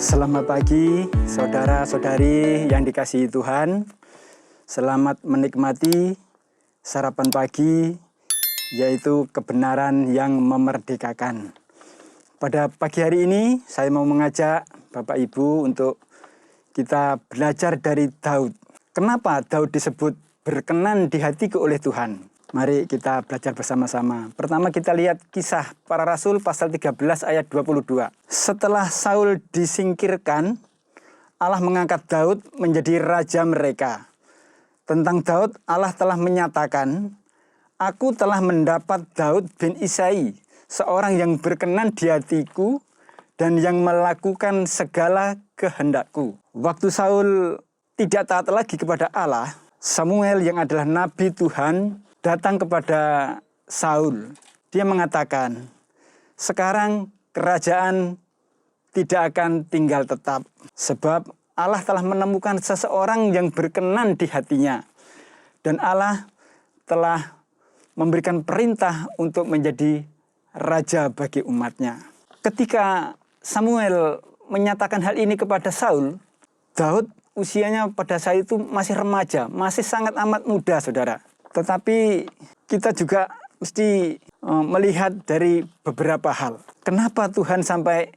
Selamat pagi, saudara-saudari yang dikasihi Tuhan. Selamat menikmati sarapan pagi, yaitu kebenaran yang memerdekakan. Pada pagi hari ini, saya mau mengajak Bapak Ibu untuk kita belajar dari Daud. Kenapa Daud disebut berkenan di hatiku oleh Tuhan? Mari kita belajar bersama-sama. Pertama kita lihat Kisah Para Rasul pasal 13 ayat 22. Setelah Saul disingkirkan, Allah mengangkat Daud menjadi raja mereka. Tentang Daud, Allah telah menyatakan, "Aku telah mendapat Daud bin Isai, seorang yang berkenan di hatiku dan yang melakukan segala kehendakku." Waktu Saul tidak taat lagi kepada Allah, Samuel yang adalah nabi Tuhan datang kepada Saul. Dia mengatakan, "Sekarang kerajaan tidak akan tinggal tetap, sebab Allah telah menemukan seseorang yang berkenan di hatinya. Dan Allah telah memberikan perintah untuk menjadi raja bagi umatnya." Ketika Samuel menyatakan hal ini kepada Saul, Daud usianya pada saat itu masih remaja, masih sangat amat muda, saudara. Tetapi kita juga mesti melihat dari beberapa hal. Kenapa Tuhan sampai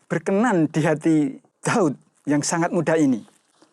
berkenan di hati Daud yang sangat muda ini?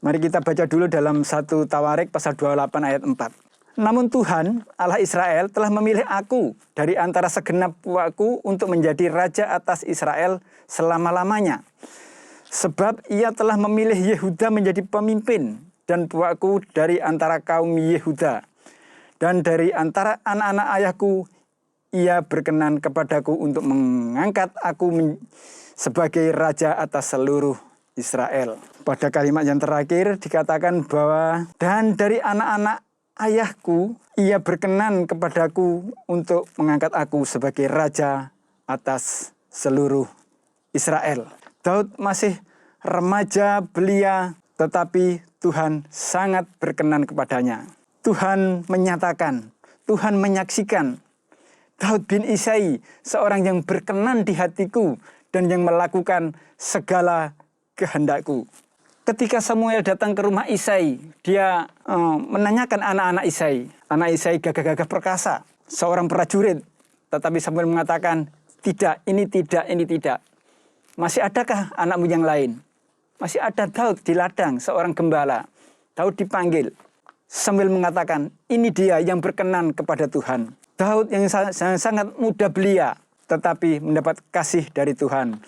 Mari kita baca dulu dalam 1 Tawarik pasal 28 ayat 4. "Namun Tuhan, Allah Israel, telah memilih aku dari antara segenap puakku untuk menjadi raja atas Israel selama-lamanya. Sebab ia telah memilih Yehuda menjadi pemimpin, dan puakku dari antara kaum Yehuda. Dan dari antara anak-anak ayahku, ia berkenan kepadaku untuk mengangkat aku sebagai raja atas seluruh Israel." Pada kalimat yang terakhir dikatakan bahwa, "Dan dari anak-anak ayahku, ia berkenan kepadaku untuk mengangkat aku sebagai raja atas seluruh Israel." Daud masih remaja belia, tetapi Tuhan sangat berkenan kepadanya. Tuhan menyatakan, Tuhan menyaksikan, Daud bin Isai, seorang yang berkenan di hatiku dan yang melakukan segala kehendakku. Ketika Samuel datang ke rumah Isai, dia menanyakan anak-anak Isai. Anak Isai gagah-gagah perkasa, seorang prajurit. Tetapi Samuel mengatakan, tidak, ini tidak, ini tidak. Masih adakah anakmu yang lain? Masih ada Daud di ladang, seorang gembala. Daud dipanggil. Samuel mengatakan, ini dia yang berkenan kepada Tuhan. Daud yang sangat muda belia, tetapi mendapat kasih dari Tuhan.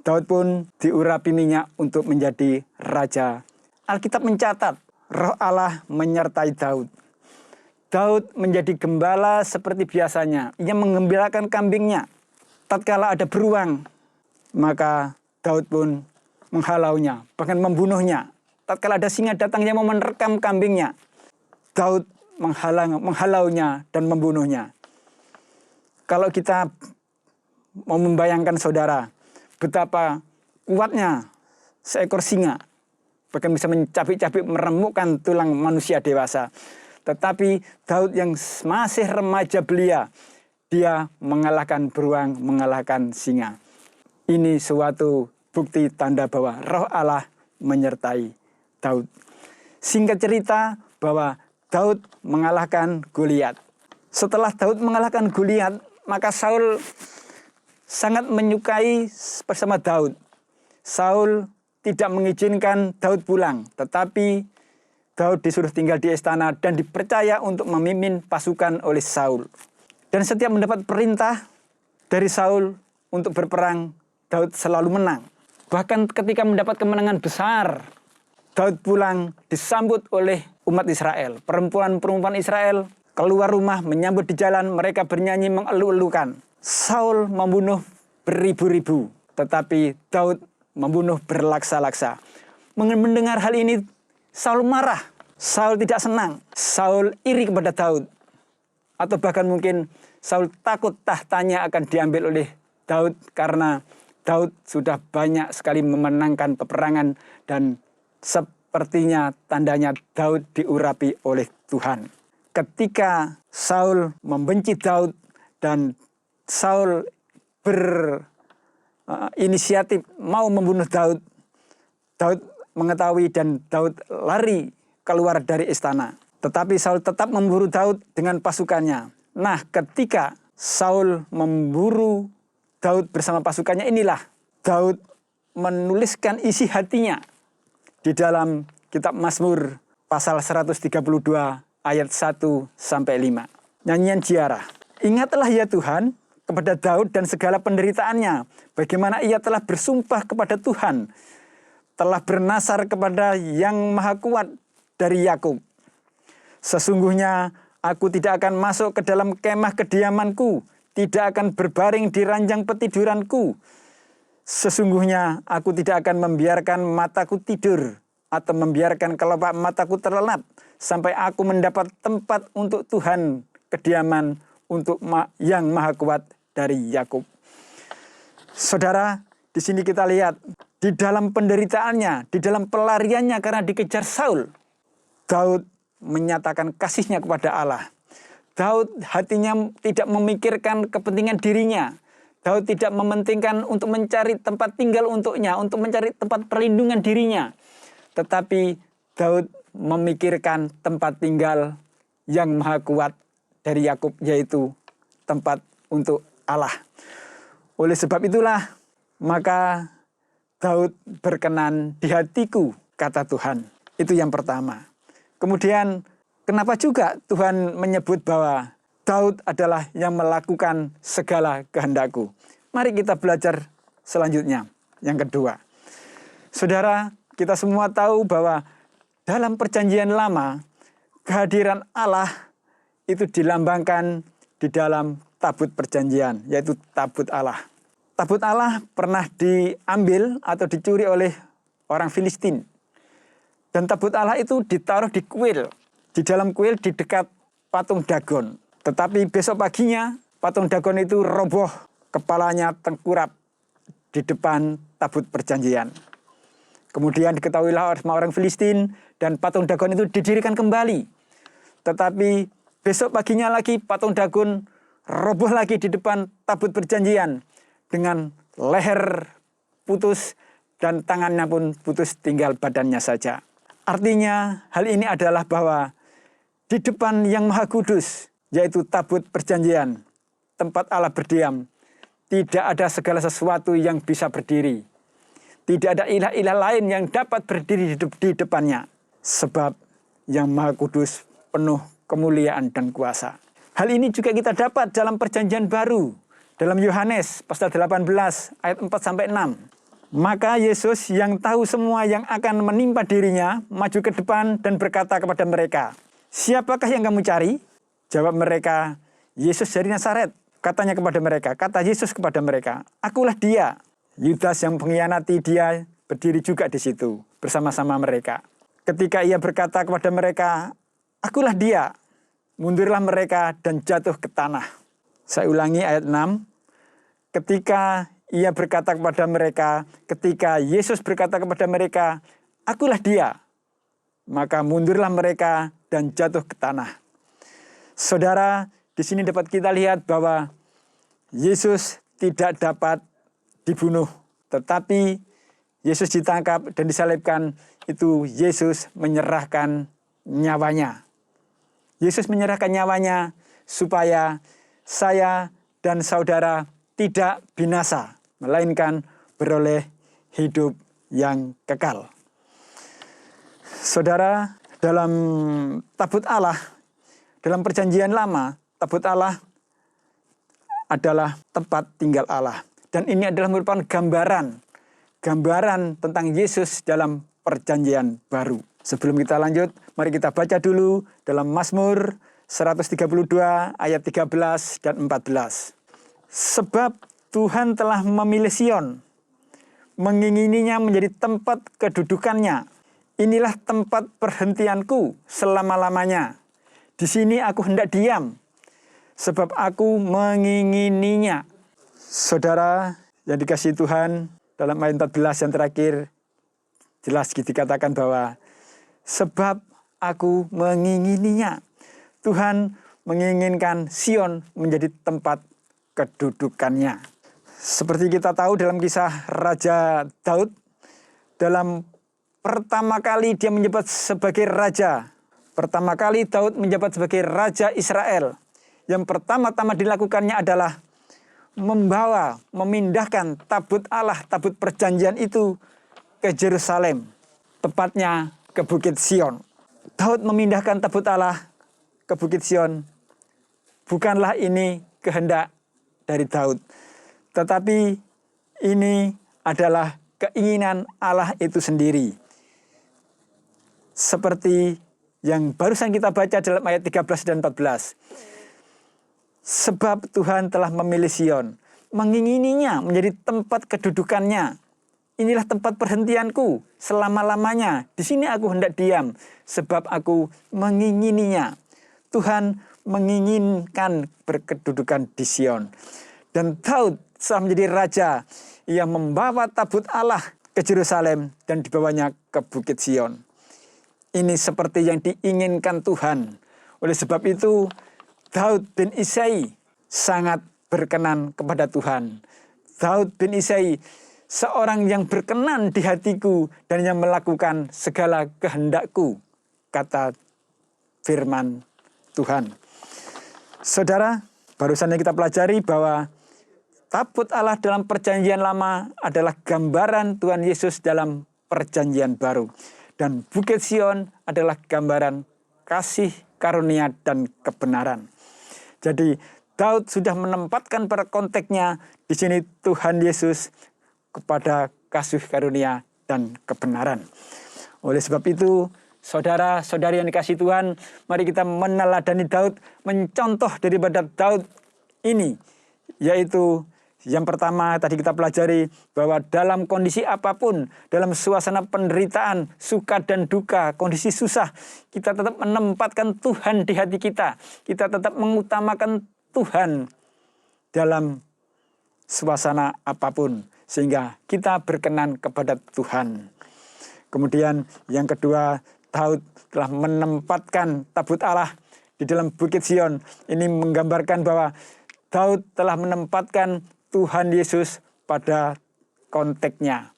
Daud pun diurapi minyak untuk menjadi raja. Alkitab mencatat, Roh Allah menyertai Daud. Daud menjadi gembala seperti biasanya. Ia menggembalakan kambingnya. Tatkala ada beruang, maka Daud pun menghalaunya, bahkan membunuhnya. Tatkala ada singa datang yang mau menerkam kambingnya, Daud menghalaunya dan membunuhnya. Kalau kita mau membayangkan, saudara, betapa kuatnya seekor singa, bahkan bisa mencapik-capik meremukkan tulang manusia dewasa. Tetapi Daud yang masih remaja belia, dia mengalahkan beruang, mengalahkan singa. Ini suatu bukti tanda bahwa Roh Allah menyertai Daud. Singkat cerita bahwa Daud mengalahkan Goliat. Setelah Daud mengalahkan Goliat, maka Saul sangat menyukai bersama Daud. Saul tidak mengizinkan Daud pulang, tetapi Daud disuruh tinggal di istana dan dipercaya untuk memimpin pasukan oleh Saul. Dan setiap mendapat perintah dari Saul untuk berperang, Daud selalu menang. Bahkan ketika mendapat kemenangan besar, Daud pulang disambut oleh umat Israel. Perempuan-perempuan Israel keluar rumah menyambut di jalan, mereka bernyanyi mengeluh-elukan. Saul membunuh beribu-ribu, tetapi Daud membunuh berlaksa-laksa. Mendengar hal ini, Saul marah. Saul tidak senang. Saul iri kepada Daud. Atau bahkan mungkin Saul takut tahtanya akan diambil oleh Daud karena Daud sudah banyak sekali memenangkan peperangan dan sepertinya tandanya Daud diurapi oleh Tuhan. Ketika Saul membenci Daud dan Saul berinisiatif mau membunuh Daud, Daud mengetahui dan Daud lari keluar dari istana. Tetapi Saul tetap memburu Daud dengan pasukannya. Nah, ketika Saul memburu Daud bersama pasukannya, inilah Daud menuliskan isi hatinya di dalam kitab Mazmur pasal 132 ayat 1-5. Nyanyian Ziarah. Ingatlah ya Tuhan kepada Daud dan segala penderitaannya, bagaimana ia telah bersumpah kepada Tuhan, telah bernasar kepada Yang Maha Kuat dari Yakub. Sesungguhnya aku tidak akan masuk ke dalam kemah kediamanku, tidak akan berbaring di ranjang petiduranku. Sesungguhnya aku tidak akan membiarkan mataku tidur atau membiarkan kelopak mataku terlelap sampai aku mendapat tempat untuk Tuhan, kediaman untuk Yang Maha Kuat dari Yakub. Saudara, di sini kita lihat di dalam penderitaannya, di dalam pelariannya karena dikejar Saul, Daud menyatakan kasihnya kepada Allah. Daud hatinya tidak memikirkan kepentingan dirinya. Daud tidak mementingkan untuk mencari tempat tinggal untuknya, untuk mencari tempat perlindungan dirinya. Tetapi Daud memikirkan tempat tinggal Yang Maha Kuat dari Yakub, yaitu tempat untuk Allah. Oleh sebab itulah, maka Daud berkenan di hatiku, kata Tuhan. Itu yang pertama. Kemudian, kenapa juga Tuhan menyebut bahwa Daud adalah yang melakukan segala kehendakku? Mari kita belajar selanjutnya. Yang kedua, saudara, kita semua tahu bahwa dalam perjanjian lama, kehadiran Allah itu dilambangkan di dalam tabut perjanjian, yaitu tabut Allah. Tabut Allah pernah diambil atau dicuri oleh orang Filistin. Dan tabut Allah itu ditaruh di kuil. Di dalam kuil di dekat patung Dagon. Tetapi besok paginya patung Dagon itu roboh, kepalanya tengkurap di depan tabut perjanjian. Kemudian diketahuilah oleh orang Filistin dan patung Dagon itu didirikan kembali. Tetapi besok paginya lagi patung Dagon roboh lagi di depan tabut perjanjian dengan leher putus dan tangannya pun putus, tinggal badannya saja. Artinya hal ini adalah bahwa di depan Yang Maha Kudus, yaitu tabut perjanjian, tempat Allah berdiam, tidak ada segala sesuatu yang bisa berdiri. Tidak ada ilah-ilah lain yang dapat berdiri di depannya. Sebab Yang Maha Kudus penuh kemuliaan dan kuasa. Hal ini juga kita dapat dalam perjanjian baru. Dalam Yohanes pasal 18 ayat 4-6. Maka Yesus yang tahu semua yang akan menimpa dirinya, maju ke depan dan berkata kepada mereka, "Siapakah yang kamu cari?" Jawab mereka, "Yesus dari Nazaret." Katanya kepada mereka, kata Yesus kepada mereka, "Akulah dia." Yudas yang mengkhianati dia berdiri juga di situ bersama-sama mereka. Ketika ia berkata kepada mereka, "Akulah dia," mundurlah mereka dan jatuh ke tanah. Saya ulangi ayat 6. Ketika ia berkata kepada mereka, ketika Yesus berkata kepada mereka, "Akulah dia," maka mundurlah mereka dan jatuh ke tanah. Saudara, di sini dapat kita lihat bahwa Yesus tidak dapat dibunuh, tetapi Yesus ditangkap dan disalibkan, itu Yesus menyerahkan nyawanya. Yesus menyerahkan nyawanya supaya saya dan saudara tidak binasa, melainkan beroleh hidup yang kekal. Saudara, dalam tabut Allah, dalam perjanjian lama, tabut Allah adalah tempat tinggal Allah. Dan ini adalah merupakan gambaran tentang Yesus dalam perjanjian baru. Sebelum kita lanjut, mari kita baca dulu dalam Mazmur 132 ayat 13 dan 14. Sebab Tuhan telah memilih Sion, mengingininya menjadi tempat kedudukannya. Inilah tempat perhentianku selama-lamanya. Di sini aku hendak diam, sebab aku mengingininya. Saudara yang dikasihi Tuhan, dalam ayat 14 yang terakhir, jelas dikatakan bahwa sebab aku mengingininya. Tuhan menginginkan Sion menjadi tempat kedudukannya. Seperti kita tahu dalam kisah Raja Daud, dalam pertama kali dia menjabat sebagai raja. Pertama kali Daud menjabat sebagai raja Israel. Yang pertama-tama dilakukannya adalah memindahkan tabut Allah, tabut perjanjian itu ke Yerusalem, tepatnya ke Bukit Sion. Daud memindahkan tabut Allah ke Bukit Sion. Bukanlah ini kehendak dari Daud, tetapi ini adalah keinginan Allah itu sendiri. Seperti yang barusan kita baca dalam ayat 13 dan 14. Sebab Tuhan telah memilih Sion, mengingininya menjadi tempat kedudukannya. Inilah tempat perhentianku selama-lamanya. Di sini aku hendak diam, sebab aku mengingininya. Tuhan menginginkan berkedudukan di Sion. Dan Daud setelah menjadi raja, ia membawa tabut Allah ke Yerusalem dan dibawanya ke Bukit Sion. Ini seperti yang diinginkan Tuhan. Oleh sebab itu, Daud bin Isai sangat berkenan kepada Tuhan. Daud bin Isai seorang yang berkenan di hatiku dan yang melakukan segala kehendakku, kata firman Tuhan. Saudara, barusan yang kita pelajari bahwa tabut Allah dalam perjanjian lama adalah gambaran Tuhan Yesus dalam perjanjian baru. Dan Bukit Sion adalah gambaran kasih, karunia, dan kebenaran. Jadi Daud sudah menempatkan pada konteksnya di sini Tuhan Yesus kepada kasih, karunia, dan kebenaran. Oleh sebab itu, saudara-saudari yang dikasihi Tuhan, mari kita meneladani Daud, mencontoh daripada Daud ini, yaitu yang pertama tadi kita pelajari bahwa dalam kondisi apapun, dalam suasana penderitaan, suka dan duka, kondisi susah, kita tetap menempatkan Tuhan di hati kita. Kita tetap mengutamakan Tuhan dalam suasana apapun, sehingga kita berkenan kepada Tuhan. Kemudian yang kedua, Daud telah menempatkan tabut Allah di dalam Bukit Sion. Ini menggambarkan bahwa Daud telah menempatkan Tuhan Yesus pada konteksnya.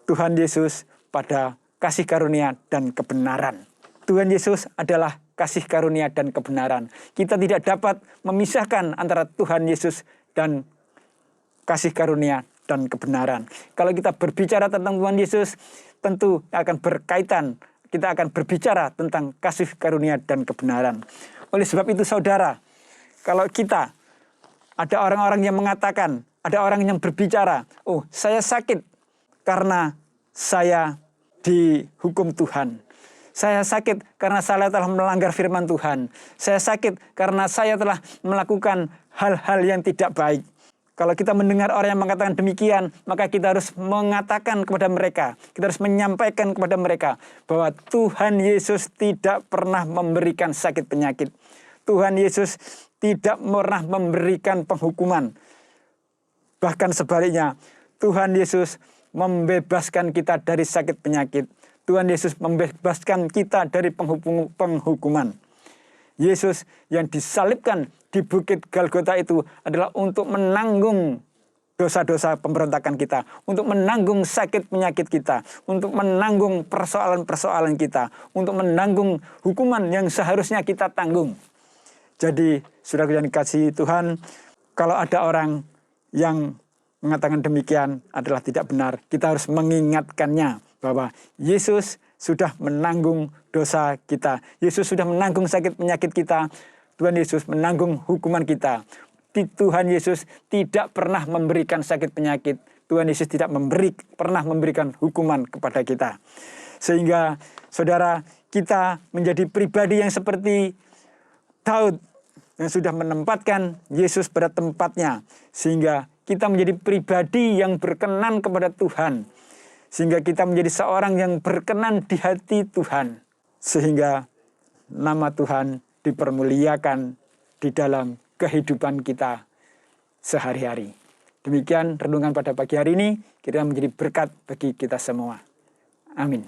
Tuhan Yesus pada kasih karunia dan kebenaran. Tuhan Yesus adalah kasih karunia dan kebenaran. Kita tidak dapat memisahkan antara Tuhan Yesus dan kasih karunia dan kebenaran. Kalau kita berbicara tentang Tuhan Yesus, tentu akan berkaitan. Kita akan berbicara tentang kasih karunia dan kebenaran. Oleh sebab itu saudara, kalau kita ada orang-orang yang mengatakan, ada orang yang berbicara, oh saya sakit karena saya dihukum Tuhan. Saya sakit karena saya telah melanggar firman Tuhan. Saya sakit karena saya telah melakukan hal-hal yang tidak baik. Kalau kita mendengar orang yang mengatakan demikian, maka kita harus mengatakan kepada mereka, kita harus menyampaikan kepada mereka bahwa Tuhan Yesus tidak pernah memberikan sakit penyakit. Tuhan Yesus tidak pernah memberikan penghukuman. Bahkan sebaliknya, Tuhan Yesus membebaskan kita dari sakit penyakit. Tuhan Yesus membebaskan kita dari penghukuman. Yesus yang disalibkan di Bukit Golgota itu adalah untuk menanggung dosa-dosa pemberontakan kita, untuk menanggung sakit penyakit kita, untuk menanggung persoalan-persoalan kita, untuk menanggung hukuman yang seharusnya kita tanggung. Jadi, saudara yang dikasihi Tuhan, kalau ada orang yang mengatakan demikian adalah tidak benar, kita harus mengingatkannya bahwa Yesus sudah menanggung dosa kita. Yesus sudah menanggung sakit penyakit kita. Tuhan Yesus menanggung hukuman kita. Tuhan Yesus tidak pernah memberikan sakit penyakit. Tuhan Yesus tidak pernah memberikan hukuman kepada kita. Sehingga saudara, kita menjadi pribadi yang seperti Daud yang sudah menempatkan Yesus pada tempatnya. Sehingga kita menjadi pribadi yang berkenan kepada Tuhan. Sehingga kita menjadi seorang yang berkenan di hati Tuhan. Sehingga nama Tuhan dipermuliakan di dalam kehidupan kita sehari-hari. Demikian renungan pada pagi hari ini, kiranya menjadi berkat bagi kita semua. Amin.